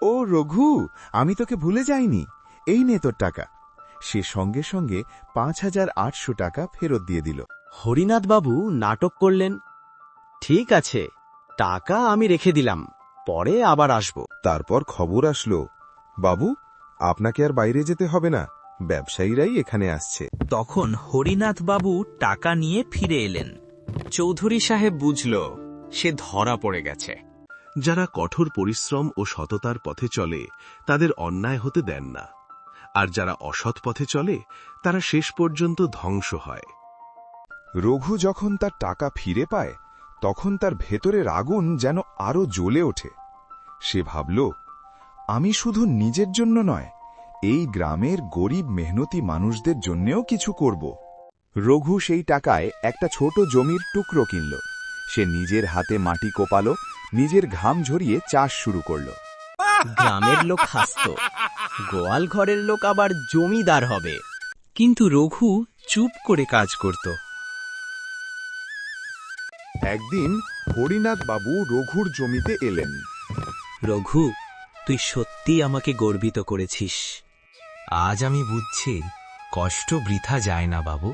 ও রঘু, আমি তোকে ভুলে যাইনি। এই নে তোর টাকা। সে সঙ্গে সঙ্গে ৫,৮০০ টাকা ফেরত দিয়ে দিল। হরিনাথবাবু নাটক করলেন, ঠিক আছে, টাকা আমি রেখে দিলাম, পরে আবার আসব। তারপর খবর আসলো, বাবু, আপনাকে আর বাইরে যেতে হবে না, ব্যবসায়ীরাই এখানে আসছে। তখন হরিনাথ বাবু টাকা নিয়ে ফিরে এলেন। চৌধুরী সাহেব বুঝল সে ধরা পড়ে গেছে। যারা কঠোর পরিশ্রম ও সততার পথে চলে তাদের অন্যায় হতে দেন না, আর যারা অসৎ পথে চলে তারা শেষ পর্যন্ত ধ্বংস হয়। রঘু যখন তার টাকা ফিরে পায় তখন তার ভেতরের আগুন যেন আরো জ্বলে ওঠে। সে ভাবল, আমি শুধু নিজের জন্য নয়, এই গ্রামের গরিব মেহনতি মানুষদের জন্যেও কিছু করব। রঘু সেই টাকায় একটা ছোট জমির টুকরো কিনল। সে নিজের হাতে মাটি কোপালো, নিজের ঘাম ঝরিয়ে চাষ শুরু করল। গ্রামের লোক হাসত, গোয়াল ঘরের লোক আবার জমিদার হবে। কিন্তু রঘু চুপ করে কাজ করত। একদিন হরিনাথ বাবু রঘুর জমিতে এলেন। রঘু, তুই সত্যি আমাকে গর্বিত করেছিস। আজ আমি বুঝছি কষ্ট বৃথা যায় না বাবু।